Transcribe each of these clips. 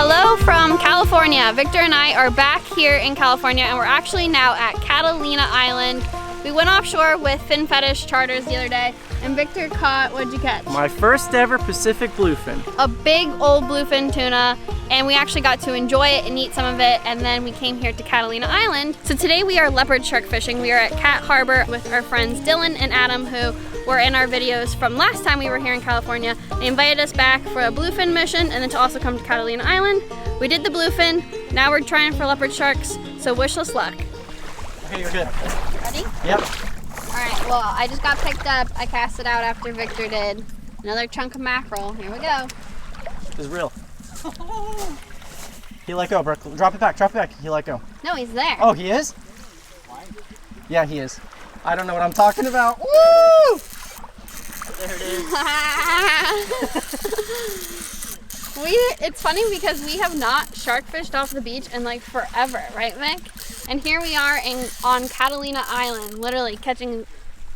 Hello from California. Victor and I are back here in California and we're actually now at Catalina Island. We went offshore with Fin Fetish Charters the other day and Victor caught, what'd you catch? My first ever Pacific bluefin. A big old bluefin tuna, and we actually got to enjoy it and eat some of it, and then we came here to Catalina Island. So today we are leopard shark fishing. We are at Cat Harbor with our friends Dylan and Adam, who were in our videos from last time we were here in California. They invited us back for a bluefin mission and then to also come to Catalina Island. We did the bluefin, now we're trying for leopard sharks, so wish us luck. Okay, you're good. Ready? Yep. Alright, well, I just got picked up. I cast it out after Victor did. Another chunk of mackerel. Here we go. This is real. He let go, Brook. Drop it back, drop it back. He let go. No, he's there. Oh, he is? Yeah, he is. I don't know what I'm talking about. Woo! There it is. It's funny because we have not shark fished off the beach in like forever, right, Vic? And here we are on Catalina Island, literally catching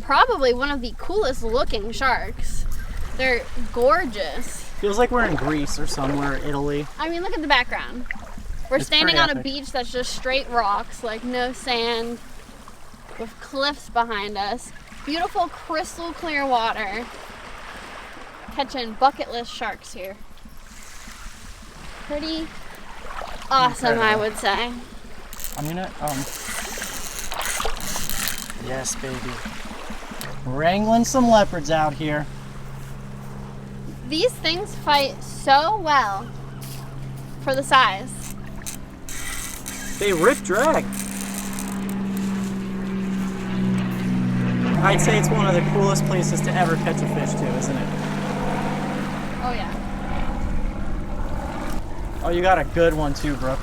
probably one of the coolest looking sharks. They're gorgeous. Feels like we're in Greece or somewhere, Italy. I mean, look at the background. We're standing on a beach that's just straight rocks, like no sand, with cliffs behind us. Beautiful crystal clear water. Catching bucket list sharks here. Pretty awesome, I would say. I'm gonna, yes, baby. Wrangling some leopards out here. These things fight so well for the size. They rip drag. I'd say it's one of the coolest places to ever catch a fish too, isn't it? Oh yeah. Oh, you got a good one too, Brook.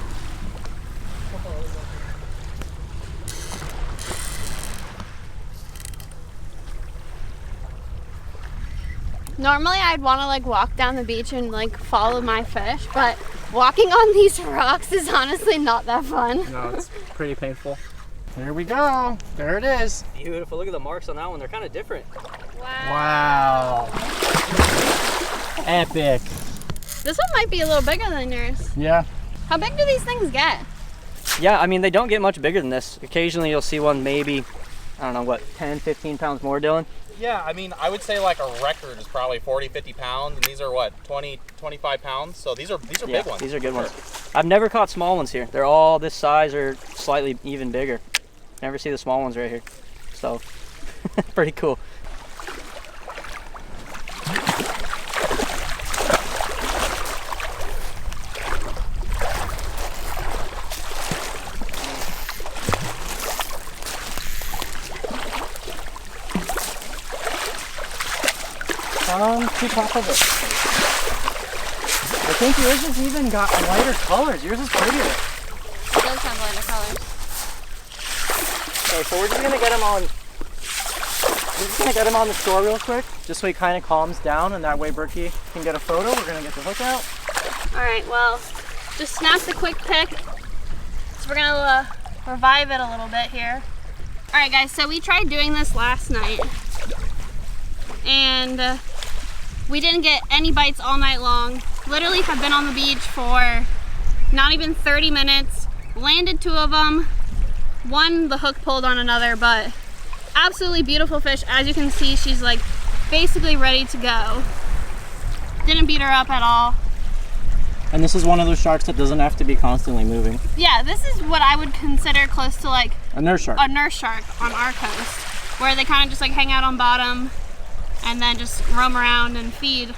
Normally I'd want to like walk down the beach and like follow my fish, but walking on these rocks is honestly not that fun. No, it's pretty painful. There we go. There it is. Beautiful. Look at the marks on that one. They're kind of different. Wow. Epic. This one might be a little bigger than yours. Yeah. How big do these things get? Yeah, I mean, they don't get much bigger than this. Occasionally you'll see one maybe, I don't know, what, 10, 15 pounds more, Dylan? Yeah, I mean, I would say like a record is probably 40, 50 pounds, and these are what, 20, 25 pounds? So these are big ones. These are good ones. I've never caught small ones here. They're all this size or slightly even bigger. Never see the small ones right here. So, pretty cool. To top of it. I think yours has even got lighter colors. Yours is prettier. It does have lighter colors. Okay, so we're just gonna get him on the shore real quick, just so he kind of calms down, and that way Brookie can get a photo. We're gonna get the hook out. All right, well, just snapped a quick pic. So we're gonna revive it a little bit here. All right, guys, so we tried doing this last night, and we didn't get any bites all night long. Literally have been on the beach for not even 30 minutes. Landed 2 of them. One, the hook pulled on another, but absolutely beautiful fish. As you can see, she's like basically ready to go. Didn't beat her up at all. And this is one of those sharks that doesn't have to be constantly moving. Yeah, this is what I would consider close to like a nurse shark. A nurse shark on our coast, where they kind of just like hang out on bottom and then just roam around and feed.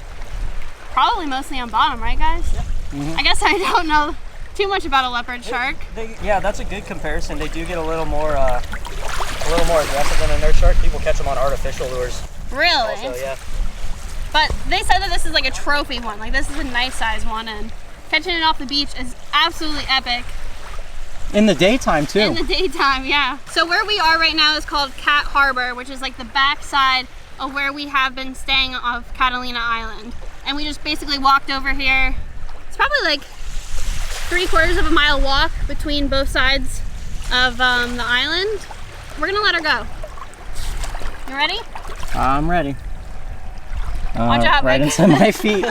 Probably mostly on bottom, right, guys? Yep. Mm-hmm. I guess I don't know too much about a leopard shark. Yeah, that's a good comparison. They do get a little more aggressive than a nurse shark. People catch them on artificial lures. Really? Also, yeah. But they said that this is like a trophy one. Like this is a nice size one, and catching it off the beach is absolutely epic. In the daytime too. In the daytime, yeah. So where we are right now is called Cat Harbor, which is like the backside of where we have been staying off Catalina Island. And we just basically walked over here. It's probably like 3/4 of a mile walk between both sides of the island. We're gonna let her go. You ready? I'm ready. Watch out, right Vic. into my feet.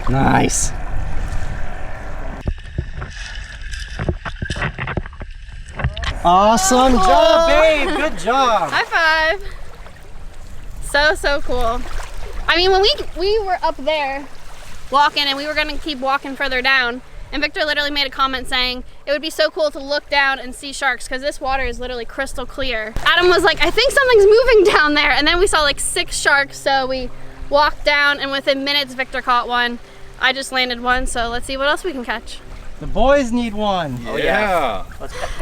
Nice. Awesome job, babe. Good job. High five. So cool. I mean, when we were up there walking and we were gonna keep walking further down, and Victor literally made a comment saying it would be so cool to look down and see sharks because this water is literally crystal clear. Adam was like, I think something's moving down there. And then we saw like 6 sharks. So we walked down and within minutes, Victor caught one. I just landed one. So let's see what else we can catch. The boys need one. Oh yeah.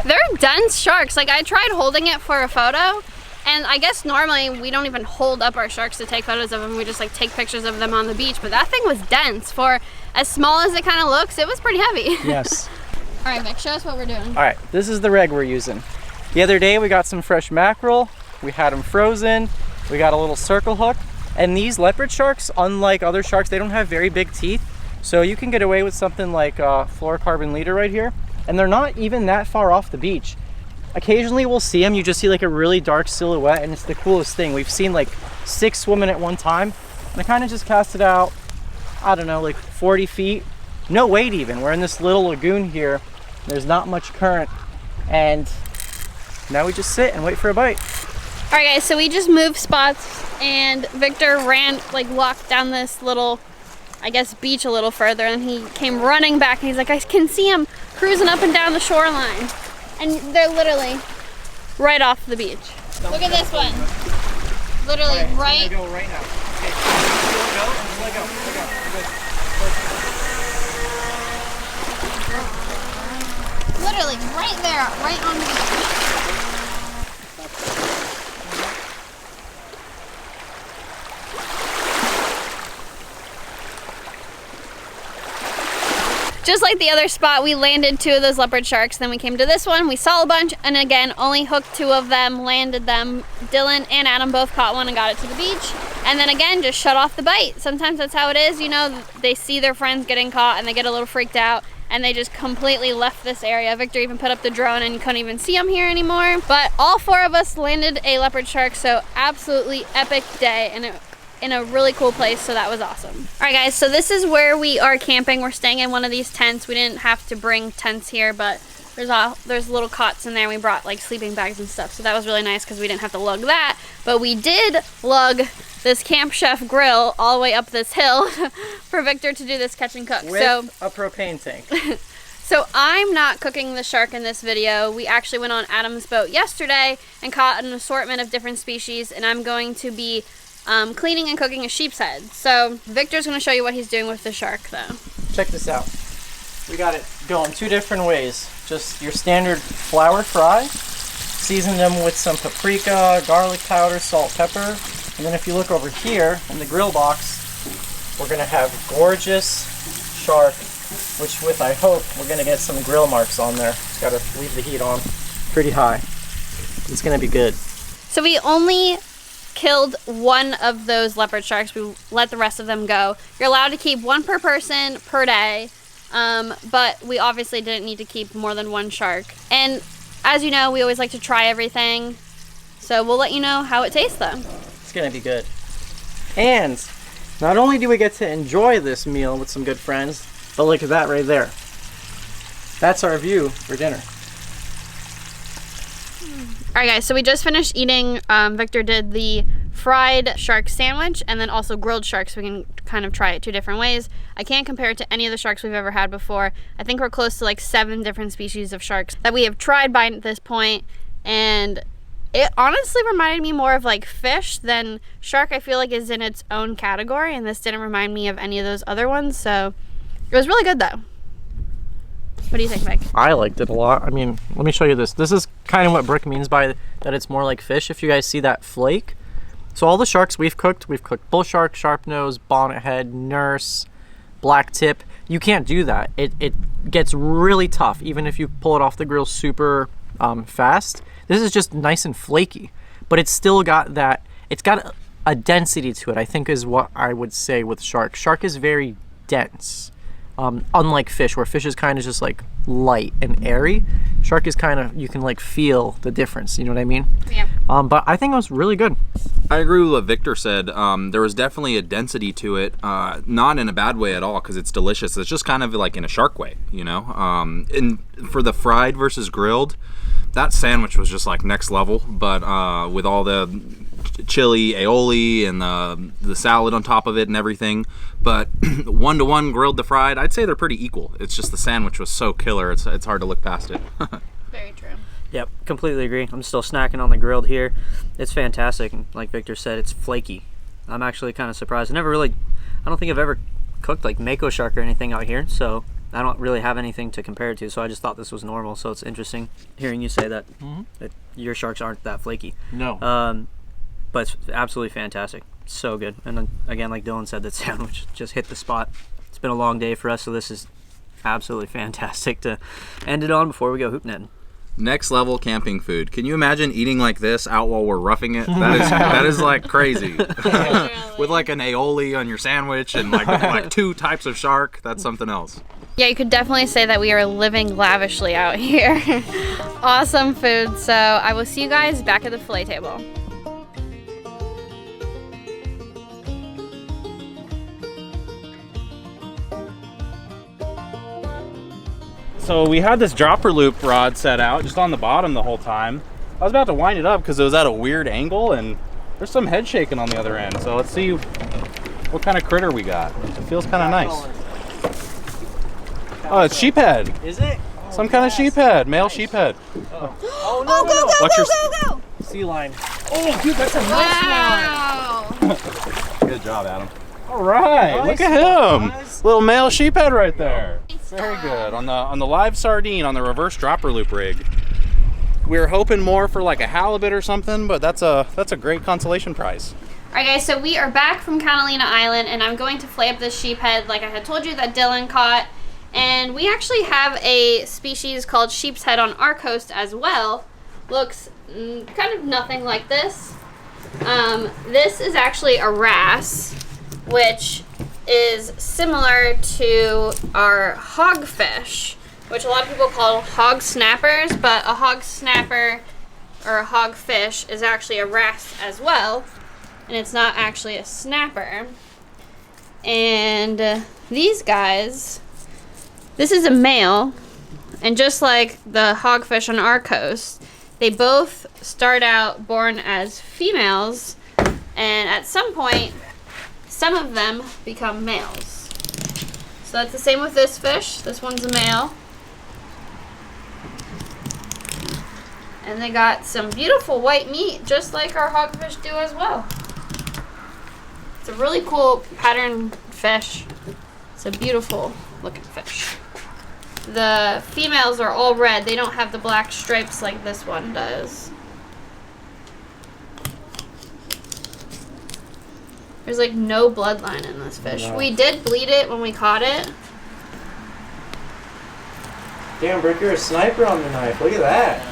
They're dense sharks. Like I tried holding it for a photo. And I guess normally we don't even hold up our sharks to take photos of them. We just like take pictures of them on the beach. But that thing was dense. For as small as it kind of looks, it was pretty heavy. Yes. All right, Vic, show us what we're doing. All right, this is the rig we're using. The other day we got some fresh mackerel. We had them frozen. We got a little circle hook. And these leopard sharks, unlike other sharks, they don't have very big teeth. So you can get away with something like fluorocarbon leader right here. And they're not even that far off the beach. Occasionally we'll see them, you just see like a really dark silhouette, and it's the coolest thing. We've seen like 6 swimming at one time, and I kind of just cast it out, I don't know, like 40 feet. No weight even. We're in this little lagoon here. There's not much current, and now we just sit and wait for a bite. All right, guys, so we just moved spots, and Victor walked down this little, I guess, beach a little further, and he came running back, and he's like, I can see him cruising up and down the shoreline. And they're literally right off the beach. Look at this one. Literally right. I'm gonna go right now. Okay. Go and let go. Let go. Literally right there, right on the beach. Just like the other spot, we landed 2 of those leopard sharks. Then we came to this one, we saw a bunch, and again, only hooked 2 of them, landed them. Dylan and Adam both caught one and got it to the beach. And then again, just shut off the bite. Sometimes that's how it is, you know, they see their friends getting caught and they get a little freaked out and they just completely left this area. Victor even put up the drone and you couldn't even see them here anymore. But all 4 of us landed a leopard shark, so absolutely epic day. And in a really cool place, so that was awesome. All right, guys, so this is where we are camping. We're staying in one of these tents. We didn't have to bring tents here, but there's little cots in there. We brought like sleeping bags and stuff, so that was really nice because we didn't have to lug that. But we did lug this Camp Chef grill all the way up this hill for Victor to do this catch and cook. With a propane tank. So I'm not cooking the shark in this video. We actually went on Adam's boat yesterday and caught an assortment of different species, and I'm going to be cleaning and cooking a sheep's head. So Victor's going to show you what he's doing with the shark though. Check this out. We got it going 2 different ways. Just your standard flour fry. Season them with some paprika, garlic powder, salt, pepper. And then if you look over here in the grill box, we're going to have gorgeous shark, which with, I hope, we're going to get some grill marks on there. Just got to leave the heat on pretty high. It's going to be good. So we only killed 1 of those leopard sharks. We let the rest of them go. You're allowed to keep 1 per person per day, but we obviously didn't need to keep more than 1 shark. And as you know, we always like to try everything, so we'll let you know how it tastes though. It's gonna be good. And not only do we get to enjoy this meal with some good friends, but look at that right there. That's our view for dinner. All right, guys, so we just finished eating. Victor did the fried shark sandwich and then also grilled shark, so we can kind of try it 2 different ways. I can't compare it to any of the sharks we've ever had before. I think we're close to like 7 different species of sharks that we have tried by this point, and it honestly reminded me more of like fish than shark. I feel like is in its own category, and this didn't remind me of any of those other ones, so it was really good though. What do you think, Vic? I liked it a lot. I mean, let me show you this. This is kind of what Brook means by that it's more like fish. If you guys see that flake. So all the sharks we've cooked bull shark, sharp nose, bonnet head, nurse, black tip. You can't do that. It gets really tough, even if you pull it off the grill super fast. This is just nice and flaky, but it's still got that, it's got a density to it, I think is what I would say with shark. Shark is very dense. Unlike fish, where fish is kind of just like light and airy, Shark is kind of, you can like feel the difference, you know what I mean? Yeah. But I think it was really good. I agree with what Victor said. There was definitely a density to it, not in a bad way at all, because it's delicious. It's just kind of like in a shark way, you know? And for the fried versus grilled, that sandwich was just like next level, but with all the chili aioli and the salad on top of it and everything. But 1-to-1 grilled to fried, I'd say they're pretty equal. It's just the sandwich was so killer, it's hard to look past it. Very true. Yep, completely agree. I'm still snacking on the grilled here. It's fantastic, and like Victor said, it's flaky. I'm actually kind of surprised. I don't think I've ever cooked like mako shark or anything out here, so I don't really have anything to compare it to, so I just thought this was normal. So it's interesting hearing you say that, that your sharks aren't that flaky. No. But it's absolutely fantastic. So good. And then, again, like Dylan said, that sandwich just hit the spot. It's been a long day for us, so this is absolutely fantastic to end it on before we go hoop netting. Next level camping food. Can you imagine eating like this out while we're roughing it? That is like crazy. With like an aioli on your sandwich and like 2 types of shark, that's something else. Yeah, you could definitely say that we are living lavishly out here. Awesome food. So I will see you guys back at the fillet table. So we had this dropper loop rod set out just on the bottom the whole time. I was about to wind it up because it was at a weird angle and there's some head shaking on the other end. So let's see what kind of critter we got. It feels kind of nice. Oh, it's sheephead. Is it? Some kind of sheephead, male sheephead. Oh, no, no, Go, go, go! Sea line. Oh, dude, that's a nice one. Wow! Good job, Adam. All right, Nice look at him. guys. Little male sheephead right there. Very good. On the live sardine on the reverse dropper loop rig. We were hoping more for like a halibut or something, but that's a great consolation prize. Alright guys, so we are back from Catalina Island and I'm going to flay up this sheephead like I had told you that Dylan caught. And we actually have a species called sheep's head on our coast as well. Looks kind of nothing like this. This is actually a wrasse, which is similar to our hogfish, which a lot of people call hog snappers, but a hog snapper or a hogfish is actually a wrasse as well, and it's not actually a snapper. And these guys, this is a male, and just like the hogfish on our coast, they both start out born as females, and at some point, some of them become males. So that's the same with this fish. This one's a male. And they got some beautiful white meat, just like our hogfish do as well. It's a really cool pattern fish. It's a beautiful looking fish. The females are all red. They don't have the black stripes like this one does. There's like no bloodline in this fish. No. We did bleed it when we caught it. Damn, Brook, you're a sniper on the knife. Look at that.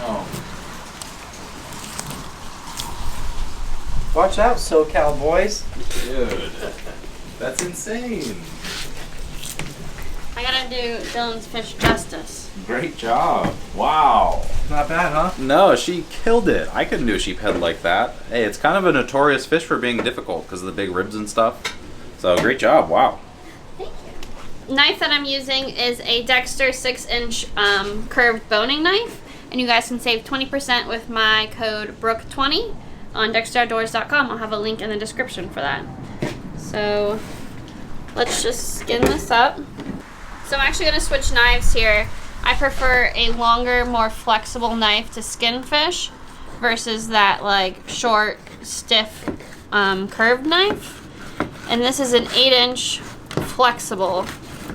Watch out, SoCal boys. Dude, that's insane. I gotta do Dylan's fish justice. Great job. Wow. Not bad, huh? No, she killed it. I couldn't do a sheephead like that. Hey, it's kind of a notorious fish for being difficult because of the big ribs and stuff. So great job. Wow. Thank you. Knife that I'm using is a Dexter 6-inch curved boning knife, and you guys can save 20% with my code Brook20 on dexteroutdoors.com. I'll have a link in the description for that. So let's just skin this up. So I'm actually going to switch knives here. I prefer a longer, more flexible knife to skin fish versus that like short, stiff, curved knife. And this is an 8-inch flexible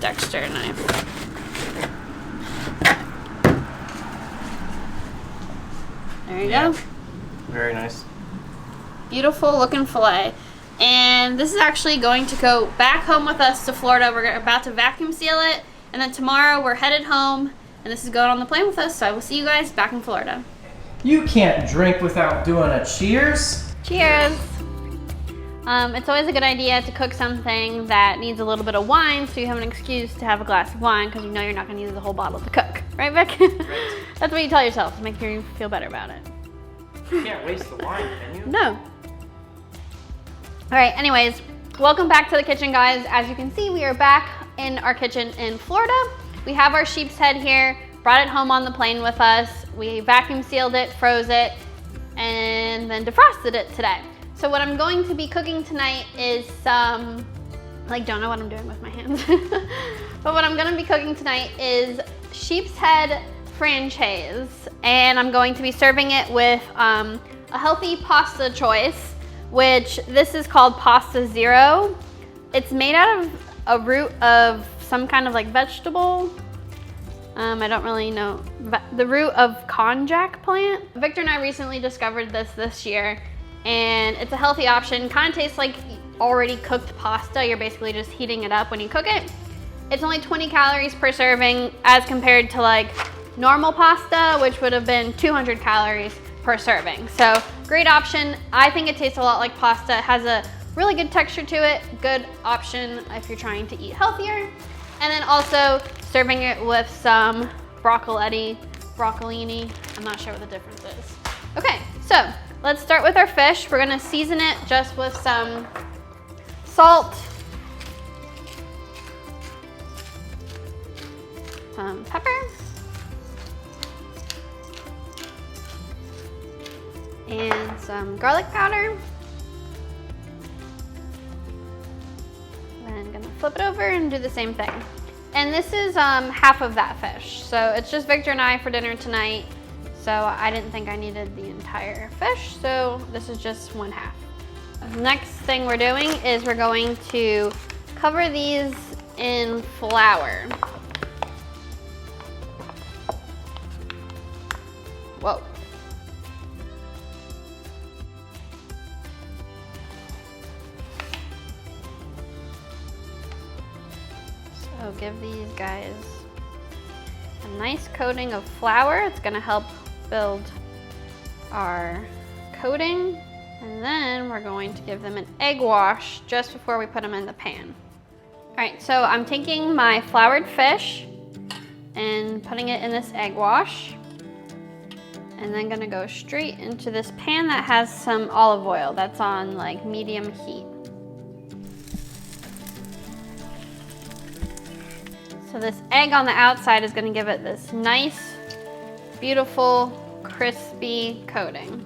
Dexter knife. There you go. Very nice. Beautiful looking fillet. And this is actually going to go back home with us to Florida. We're about to vacuum seal it. And then tomorrow we're headed home. And this is going on the plane with us. So I will see you guys back in Florida. You can't drink without doing a cheers. Cheers. It's always a good idea to cook something that needs a little bit of wine so you have an excuse to have a glass of wine because you know you're not going to use the whole bottle to cook. Right, Vic? That's what you tell yourself to make you feel better about it. You can't waste the wine, can you? No. All right, anyways, welcome back to the kitchen, guys. As you can see, we are back in our kitchen in Florida. We have our sheep's head here, brought it home on the plane with us. We vacuum sealed it, froze it, and then defrosted it today. So what I'm going to be cooking tonight is some, don't know what I'm doing with my hands. But what I'm gonna be cooking tonight is Sheephead Francese, and I'm going to be serving it with a healthy pasta choice, which this is called Pasta Zero. It's made out of a root of some kind of vegetable. I don't really know. The root of konjac plant. Victor and I recently discovered this year, and it's a healthy option. Kind of tastes like already cooked pasta. You're basically just heating it up when you cook it. It's only 20 calories per serving as compared to normal pasta, which would have been 200 calories per serving. So great option. I think it tastes a lot like pasta. It has a really good texture to it. Good option if you're trying to eat healthier. And then also serving it with some broccolini. I'm not sure what the difference is. Okay, so let's start with our fish. We're gonna season it just with some salt, some pepper, and some garlic powder. Then gonna flip it over and do the same thing. And this is half of that fish. So it's just Victor and I for dinner tonight. So I didn't think I needed the entire fish. So this is just one half. Next thing we're doing is we're going to cover these in flour. Whoa. So give these guys a nice coating of flour. It's gonna help build our coating. And then we're going to give them an egg wash just before we put them in the pan. All right, so I'm taking my floured fish and putting it in this egg wash. And then gonna go straight into this pan that has some olive oil that's on medium heat. So this egg on the outside is gonna give it this nice, beautiful, crispy coating.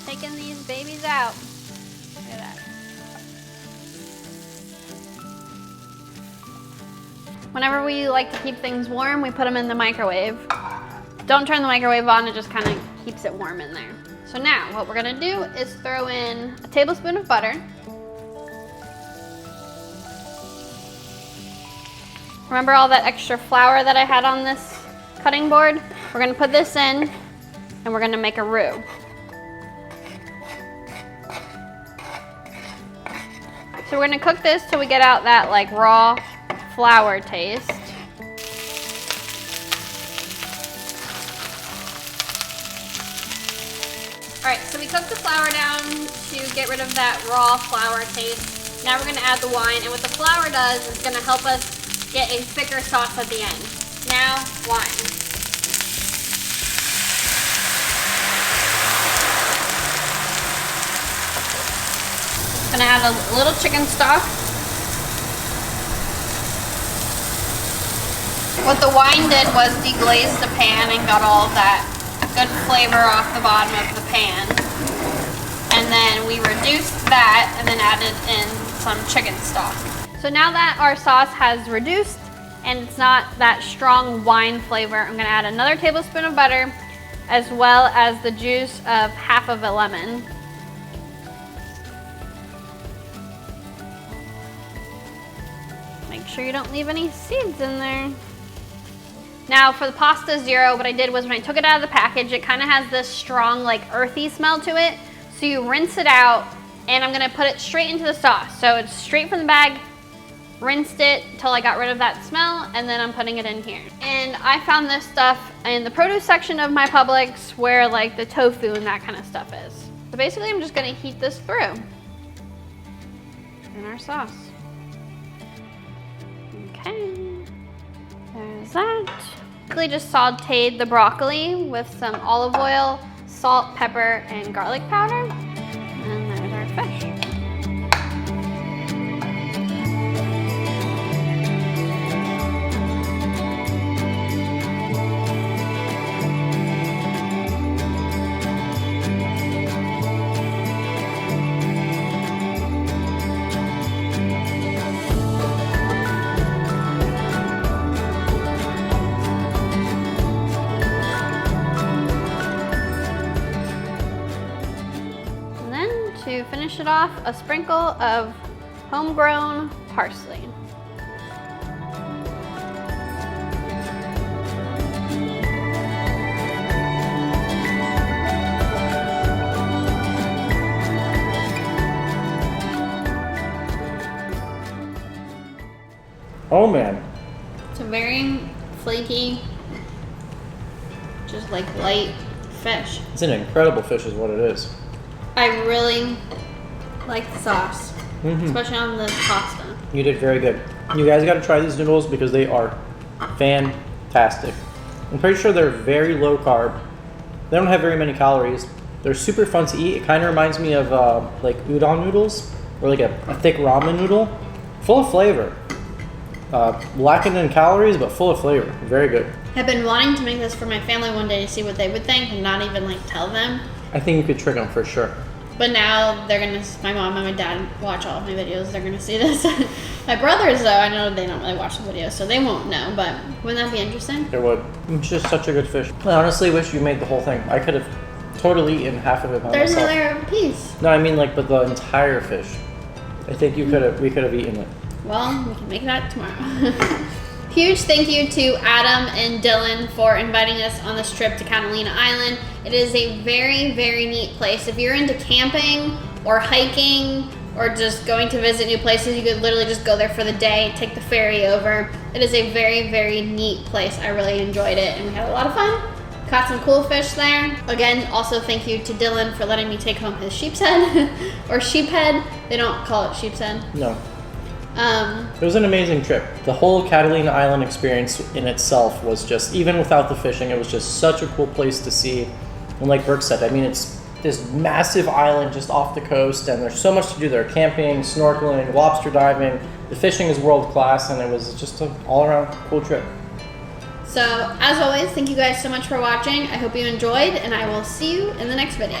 Taking these babies out. Look at that. Whenever we like to keep things warm, we put them in the microwave. Don't turn the microwave on, it just kind of keeps it warm in there. So now what we're gonna do is throw in a tablespoon of butter. Remember all that extra flour that I had on this cutting board? We're gonna put this in and we're gonna make a roux. So we're gonna cook this till we get out that raw flour taste. All right, so we cooked the flour down to get rid of that raw flour taste. Now we're gonna add the wine, and what the flour does is gonna help us get a thicker sauce at the end. Now, wine. Gonna add a little chicken stock. What the wine did was deglaze the pan and got all of that good flavor off the bottom of the pan. And then we reduced that and then added in some chicken stock. So now that our sauce has reduced and it's not that strong wine flavor, I'm gonna add another tablespoon of butter as well as the juice of half of a lemon. Make sure you don't leave any seeds in there. Now for the Pasta Zero, what I did was when I took it out of the package, it kind of has this strong earthy smell to it. So you rinse it out and I'm gonna put it straight into the sauce. So it's straight from the bag rinsed it till I got rid of that smell, and then I'm putting it in here. And I found this stuff in the produce section of my Publix where like the tofu and that kind of stuff is. So basically I'm just gonna heat this through in our sauce. Okay, there's that. Basically just sauteed the broccoli with some olive oil, salt, pepper, and garlic powder. And there's our fish. To finish it off, a sprinkle of homegrown parsley. Oh man. It's a very flaky, just like light fish. It's an incredible fish is what it is. I really like the sauce, especially on the pasta. You did very good. You guys got to try these noodles because they are fantastic. I'm pretty sure they're very low carb. They don't have very many calories. They're super fun to eat. It kind of reminds me of like udon noodles or like a thick ramen noodle. Full of flavor. Lacking in calories, but full of flavor. Very good. I've been wanting to make this for my family one day to see what they would think and not even like tell them. I think you could trick them for sure. But now they're gonna, my mom and my dad watch all of my videos. They're gonna see this. My brothers, though, I know they don't really watch the videos, so they won't know. But wouldn't that be interesting? It would. It's just such a good fish. I honestly wish you made the whole thing. I could have totally eaten half of it by There's myself. another piece. No, I mean like, but the entire fish. I think we could have eaten it. Well, we can make that tomorrow. Huge thank you to Adam and Dylan for inviting us on this trip to Catalina Island. It is a very, very neat place. If you're into camping or hiking or just going to visit new places, you could literally just go there for the day, take the ferry over. It is a very, very neat place. I really enjoyed it and we had a lot of fun. Caught some cool fish there. Again, also thank you to Dylan for letting me take home his sheep's head or sheephead. They don't call it sheep's head. No. It was an amazing trip. The whole Catalina Island experience in itself was just, even without the fishing, it was just such a cool place to see. And like Brook said, I mean, it's this massive island just off the coast and there's so much to do there. Camping, snorkeling, lobster diving. The fishing is world class and it was just an all around cool trip. So, as always, thank you guys so much for watching. I hope you enjoyed and I will see you in the next video.